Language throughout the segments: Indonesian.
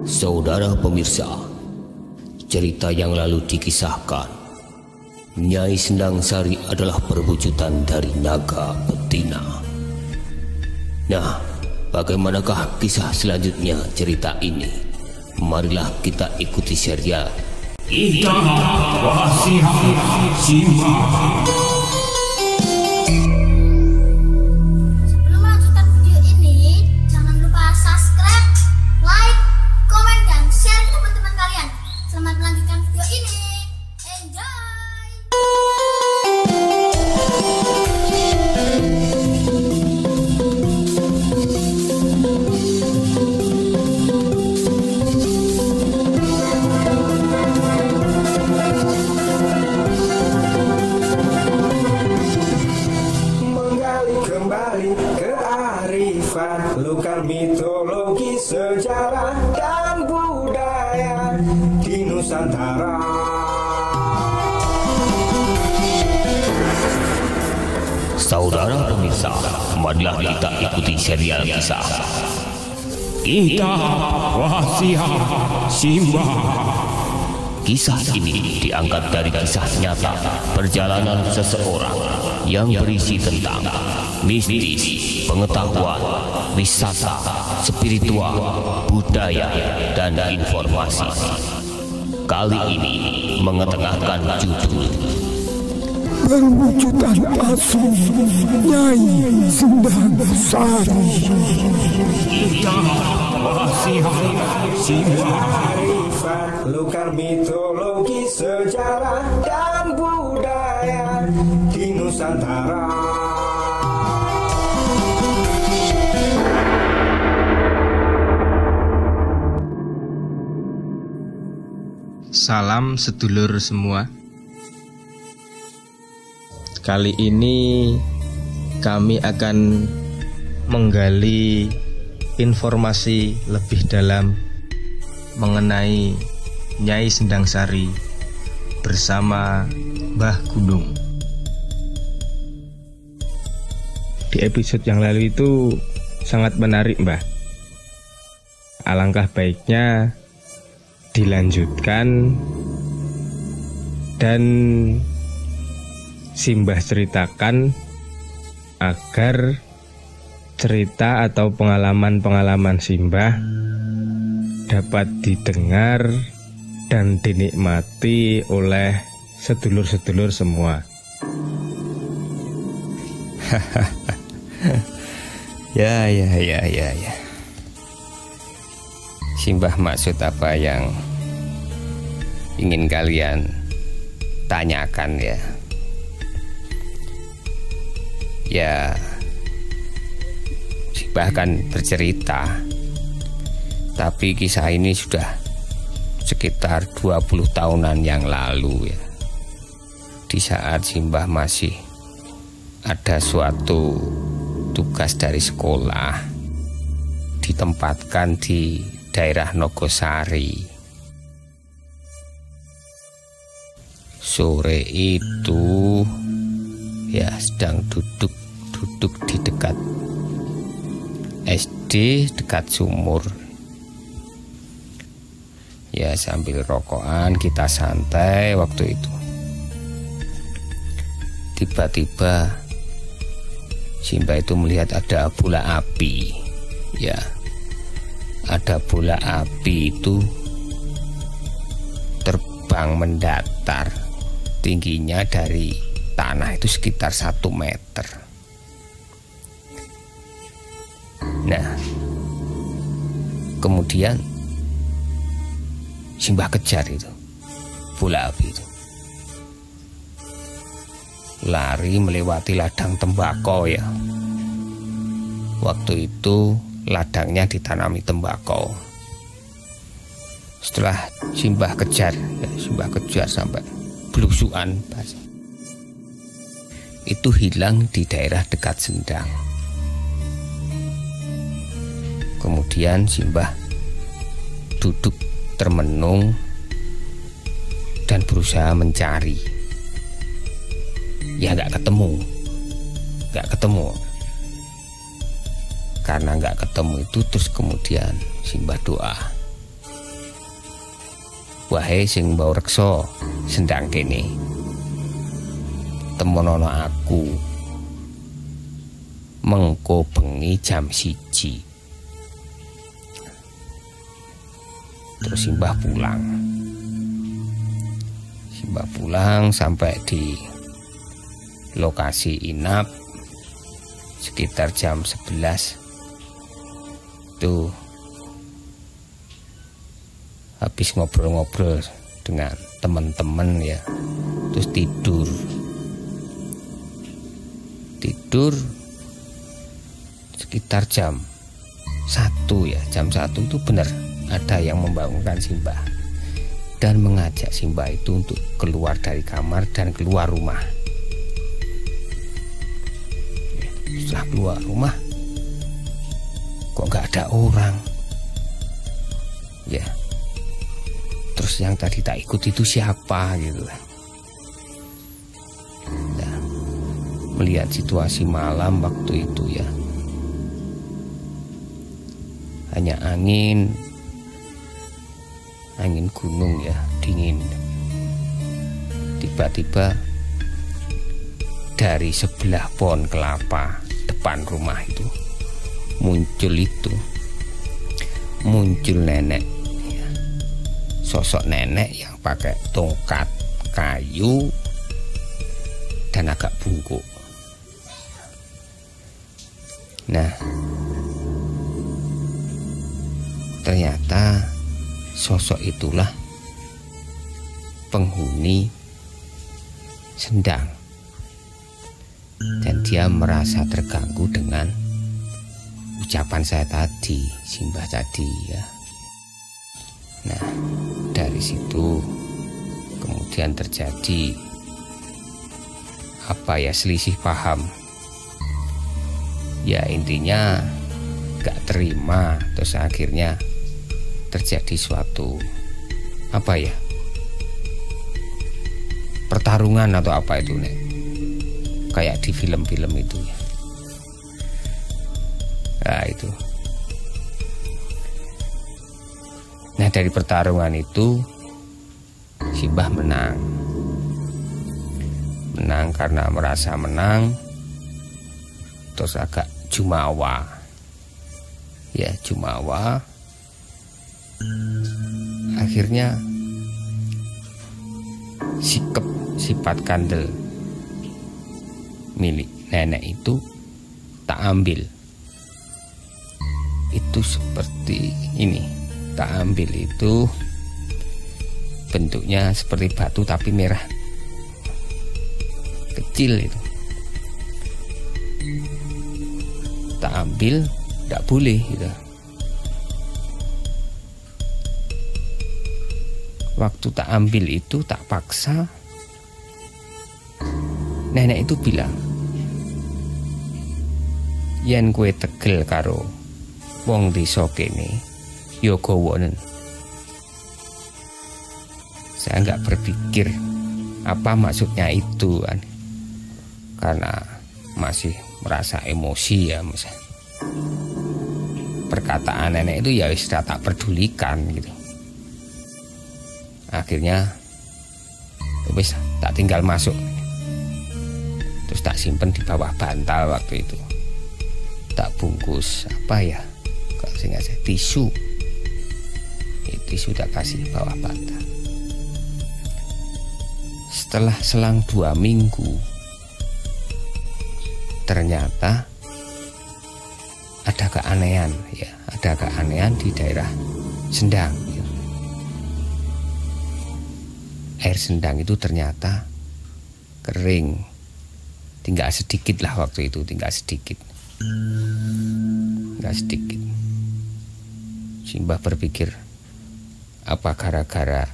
Saudara pemirsa, cerita yang lalu dikisahkan, Nyai Sendangsari adalah perwujudan dari naga betina. Nah, bagaimanakah kisah selanjutnya cerita ini? Marilah kita ikuti serial Kita Rahasia Simbah. Sebelum melanjutkan video ini, jangan lupa subscribe, like, komen, dan share ke teman-teman kalian. Selamat melanjutkan video ini. Enjoy! Lokal mitologi, sejarah dan budaya di Nusantara. Saudara pemirsa, marilah kita ikuti serial kisah Kita Rahasia Simbah. Kisah ini diangkat dari kisah nyata perjalanan seseorang yang berisi tentang mistis, pengetahuan, wisata, spiritual, budaya, dan informasi. Kali ini mengetengahkan judul Perwujudan Palsu Nyai Sendangsari. Kita Rahasia Simbah. Lokal mitologi, sejarah dan budaya di Nusantara. Salam sedulur semua. Kali ini kami akan menggali informasi lebih dalam mengenai Nyai Sendangsari bersama Mbah Gunung. Di episode yang lalu itu sangat menarik, Mbah. Alangkah baiknya dilanjutkan dan Simbah ceritakan agar cerita atau pengalaman-pengalaman Simbah dapat didengar dan dinikmati oleh sedulur-sedulur semua. Ya. Simbah, maksud apa yang ingin kalian tanyakan ya? Ya, Simbah kan bercerita, tapi kisah ini sudah sekitar 20 tahunan yang lalu ya. Di saat Simbah masih ada suatu tugas dari sekolah, ditempatkan di daerah Nogosari. Sore itu ya sedang duduk di dekat SD, dekat sumur. Ya, sambil rokokan kita santai waktu itu. Tiba-tiba Simbah itu melihat ada bola api. Ya, ada bola api itu terbang mendatar, tingginya dari tanah itu sekitar 1 meter. Nah, kemudian Simbah kejar itu bola api itu, lari melewati ladang tembakau ya. Waktu itu ladangnya ditanami tembakau. Setelah Simbah kejar sampai belusuan, itu hilang di daerah dekat Sendang. Kemudian Simbah duduk termenung dan berusaha mencari. Ya nggak ketemu. Karena nggak ketemu itu, terus kemudian Simbah doa, wae sing mbau reksa sendang kene. Temonono aku mengko bengi jam 1. Terus Simbah pulang. Simbah pulang sampai di lokasi inap sekitar jam 11. Tuh habis ngobrol-ngobrol dengan teman-teman ya, terus tidur sekitar jam 1 ya. Jam 1 itu benar ada yang membangunkan Simbah dan mengajak Simbah itu untuk keluar dari kamar dan keluar rumah. Setelah keluar rumah kok nggak ada orang ya. Terus yang tadi tak ikut itu siapa gitu lah. Nah, melihat situasi malam waktu itu ya, hanya angin gunung ya, dingin. Tiba-tiba dari sebelah pohon kelapa depan rumah itu muncul nenek ya. Sosok nenek yang pakai tongkat kayu dan agak bungkuk. Nah, ternyata sosok itulah penghuni Sendang, dan dia merasa terganggu dengan ucapan saya tadi, Simbah tadi ya. Nah, dari situ kemudian terjadi selisih paham ya, intinya gak terima. Terus akhirnya terjadi suatu pertarungan atau apa itu nek, kayak di film-film itu ya. Nah itu. Nah dari pertarungan itu Simbah menang karena merasa menang, terus agak jumawa ya, akhirnya sifat kandel milik nenek itu tak ambil. Itu seperti ini, tak ambil itu bentuknya seperti batu tapi merah, kecil itu. Tak ambil, tidak boleh gitu. Waktu tak ambil itu, tak paksa, nenek itu bilang, yen kue tegel karo wong desa kene yo gawonen. Saya nggak berpikir apa maksudnya itu kan, karena masih merasa emosi ya, perkataan nenek itu ya sudah tak pedulikan gitu. Akhirnya wis tak tinggal masuk, terus tak simpen di bawah bantal waktu itu, tak bungkus kalau saya nggak tisu, tisu tak kasih bawah bantal. Setelah selang 2 minggu ternyata ada keanehan ya, di daerah Sendang ya. Air Sendang itu ternyata kering, tinggal sedikit lah waktu itu, tinggal sedikit. Simbah berpikir apa gara-gara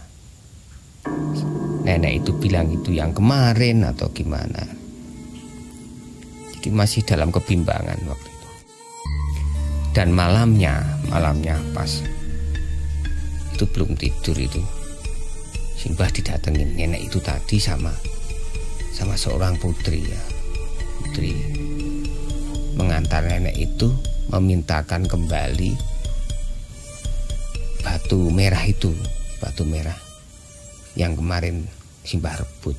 nenek itu bilang itu yang kemarin atau gimana. Jadi masih dalam kebimbangan waktu itu. Dan malamnya pas itu belum tidur itu, Simbah didatengin nenek itu tadi sama seorang putri ya. Putri mengantar nenek itu, memintakan kembali batu merah itu, batu merah yang kemarin Simbah rebut.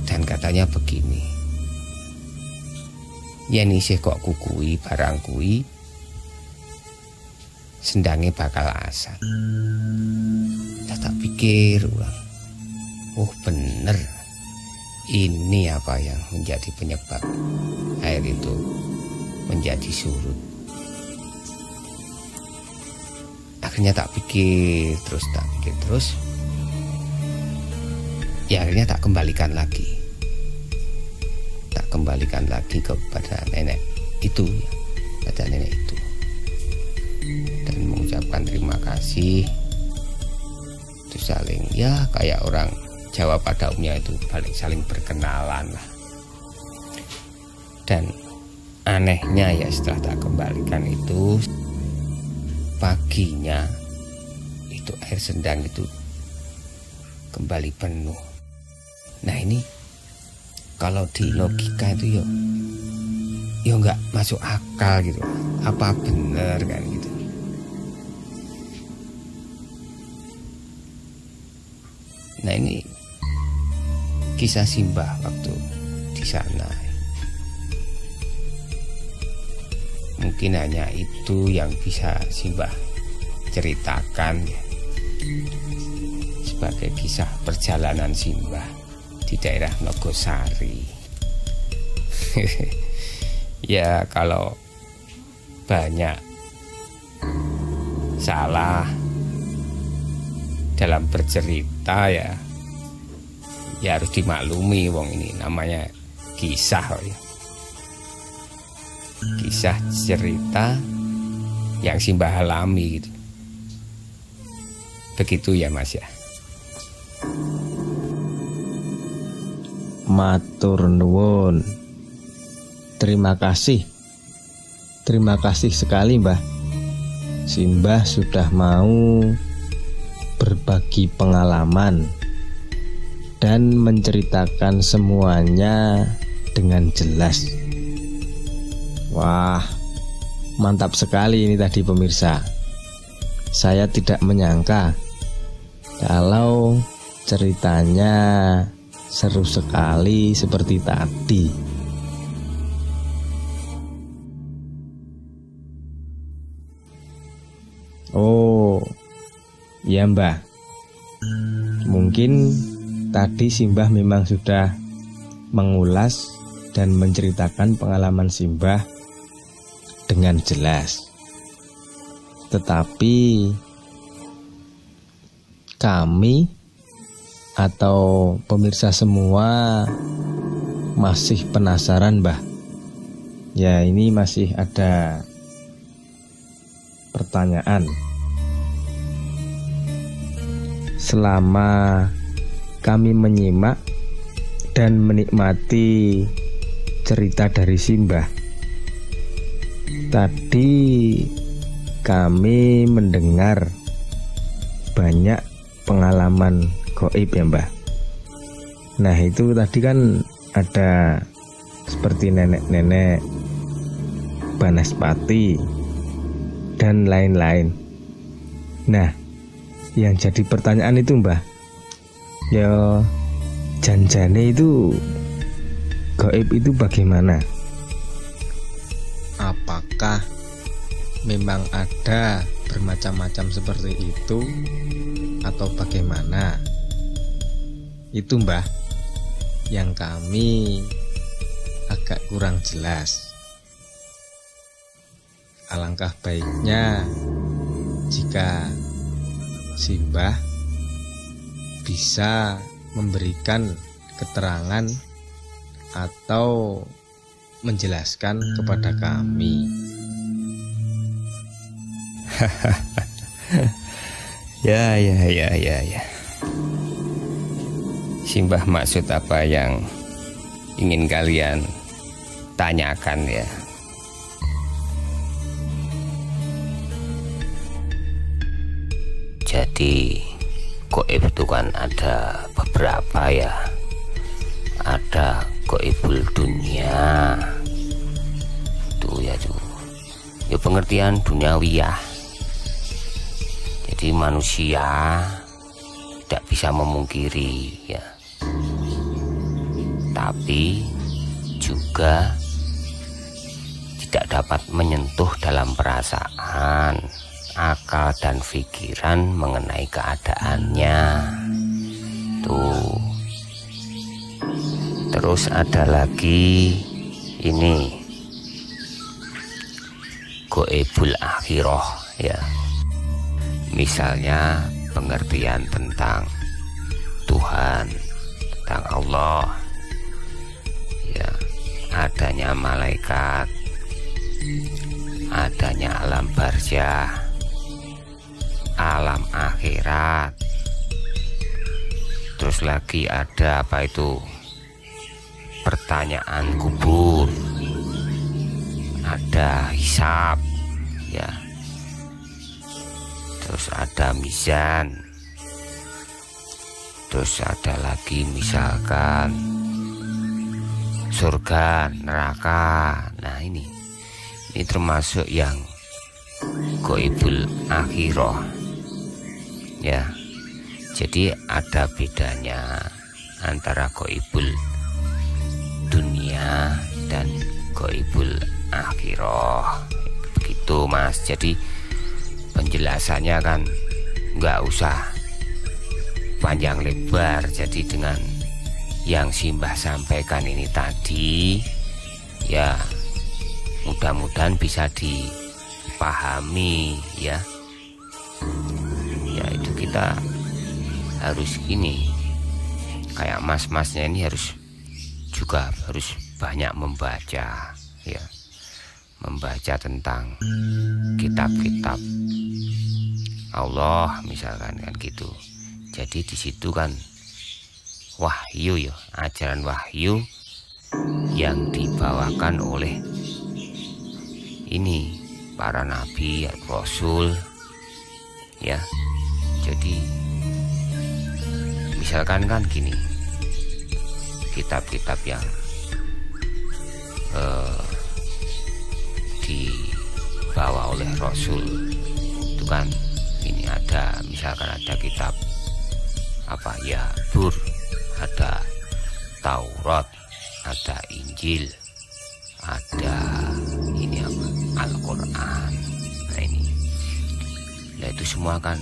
Dan katanya begini, yen isih kok kukui barang kui, sendange bakal asat. Tak pikir ulang, oh bener, ini apa yang menjadi penyebab air itu menjadi surut. Akhirnya tak pikir terus, ya akhirnya tak kembalikan lagi kepada nenek itu, dan mengucapkan terima kasih. Itu saling, ya kayak orang Jawa pada umumnya itu saling berkenalan lah. Dan anehnya ya setelah tak kembalikan itu, paginya itu air sendang itu kembali penuh. Nah ini kalau di logika itu ya nggak masuk akal gitu. Apa bener kan gitu. Nah ini kisah Simbah waktu di sana. Mungkin hanya itu yang bisa Simbah ceritakan ya, sebagai kisah perjalanan Simbah di daerah Nogosari. Ya kalau banyak salah dalam bercerita ya harus dimaklumi, wong ini namanya kisah ya. Kisah cerita yang Simbah alami gitu. Begitu ya Mas ya. Matur nuwun. Terima kasih sekali Mbah. Simbah sudah mau berbagi pengalaman dan menceritakan semuanya dengan jelas. Wah, mantap sekali ini tadi pemirsa. Saya tidak menyangka kalau ceritanya seru sekali seperti tadi. Oh, ya Mbah. Mungkin tadi Simbah memang sudah mengulas dan menceritakan pengalaman Simbah dengan jelas. Tetapi kami atau pemirsa semua masih penasaran Mbah. Ya ini masih ada pertanyaan. Selama kami menyimak dan menikmati cerita dari Simbah, tadi kami mendengar banyak pengalaman gaib ya Mbah. Nah itu tadi kan ada seperti nenek-nenek, Banaspati dan lain-lain. Nah yang jadi pertanyaan itu Mbah, ya janjane itu gaib itu bagaimana? Apakah memang ada bermacam-macam seperti itu atau bagaimana? Itu Mbah yang kami agak kurang jelas. Alangkah baiknya jika Simbah bisa memberikan keterangan atau menjelaskan kepada kami. Ya. Simbah maksud apa yang ingin kalian tanyakan ya? Jadi gaib itu kan ada beberapa ya. Ada gaibul dunia itu ya pengertian duniawiyah. Jadi manusia tidak bisa memungkiri ya, tapi juga tidak dapat menyentuh dalam perasaan, akal dan pikiran mengenai keadaannya. Tuh. Terus ada lagi ini goibul akhirah ya. Misalnya pengertian tentang Tuhan, tentang Allah ya, adanya malaikat, adanya alam barzah, alam akhirat. Terus lagi ada apa itu, pertanyaan kubur, ada hisab ya, terus ada mizan, terus ada lagi misalkan surga, neraka. Nah ini termasuk yang goibul akhirah ya. Jadi ada bedanya antara goibul dunia dan goibul akhirah. Begitu Mas. Jadi penjelasannya kan nggak usah panjang lebar. Jadi dengan yang Simbah sampaikan ini tadi ya, mudah-mudahan bisa dipahami ya. Ya itu kita harus ini, kayak mas-masnya ini harus banyak membaca ya, membaca tentang kitab-kitab Allah misalkan kan gitu. Jadi di situ kan wahyu ya, ajaran wahyu yang dibawakan oleh ini para nabi, rasul ya. Jadi misalkan kan gini, kitab-kitab yang dibawa oleh rasul itu kan ini, ada misalkan ada kitab apa ya, Zabur, ada Taurat, ada Injil, ada ini apa, Al-Quran. Nah ini, nah itu semua kan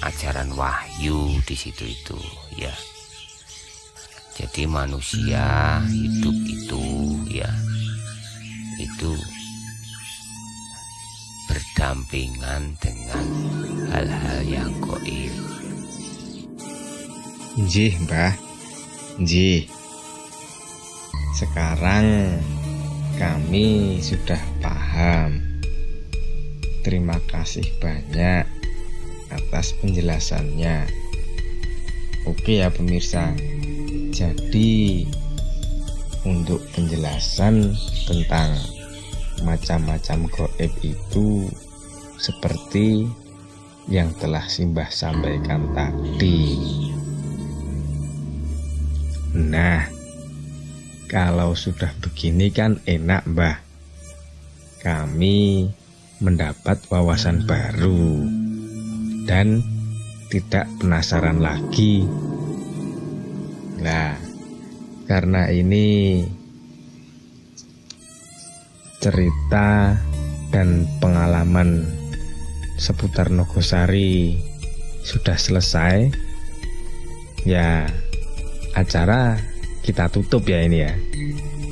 ajaran wahyu di situ itu ya. Jadi manusia hidup itu ya, itu berdampingan dengan hal-hal yang gaib. Nggih, Mbah. Nggih. Sekarang kami sudah paham. Terima kasih banyak atas penjelasannya. Oke ya pemirsa. Jadi untuk penjelasan tentang macam-macam gaib itu seperti yang telah Simbah sampaikan tadi. Nah, kalau sudah begini kan enak, Mbah. Kami mendapat wawasan baru dan tidak penasaran lagi. Nah, karena ini cerita dan pengalaman seputar Nogosari sudah selesai, ya acara kita tutup ya ini ya.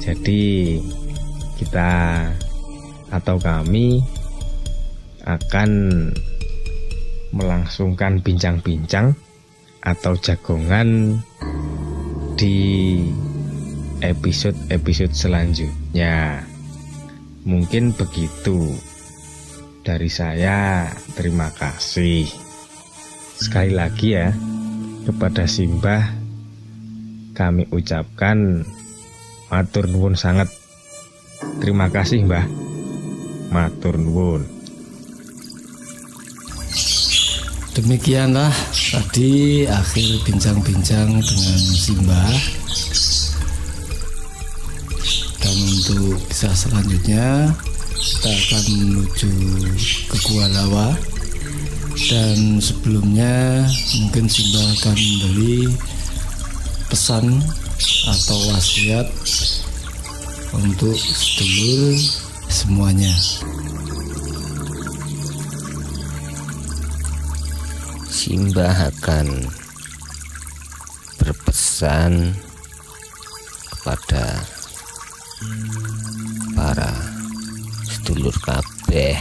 Jadi kita atau kami akan melangsungkan bincang-bincang atau jagongan di episode-episode selanjutnya. Mungkin begitu dari saya. Terima kasih sekali lagi ya kepada Simbah. Kami ucapkan matur nuwun sangat. Terima kasih, Mbah. Matur nuwun. Demikianlah tadi akhir bincang-bincang dengan Simbah. Dan untuk kisah selanjutnya kita akan menuju ke Gua Lawa Dan sebelumnya mungkin Simba akan memberi pesan atau wasiat untuk sedulur semuanya. Simba akan berpesan kepada para sedulur kabeh.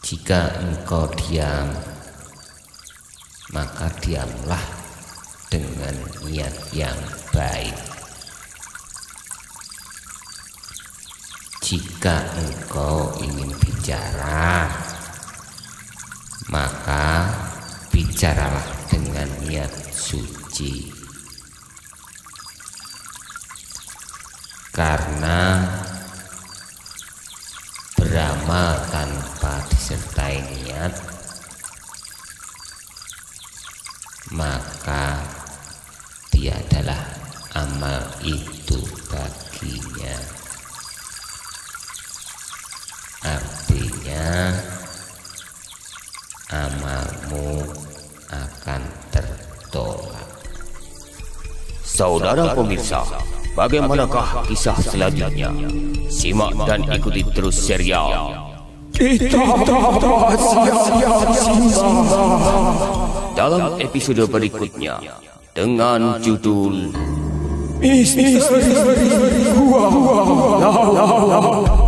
Jika engkau diam, maka diamlah dengan niat yang baik. Jika engkau ingin bicara, maka bicaralah dengan niat suci. Karena beramal tanpa disertai niat, maka tiadalah amal itu baginya. Artinya amalmu akan tertolak. Saudara pemirsa, bagaimanakah kisah selanjutnya? Simak dan ikuti terus serial Kitab Rahasia Simba dalam episode berikutnya dengan judul Misteri Gua Laut.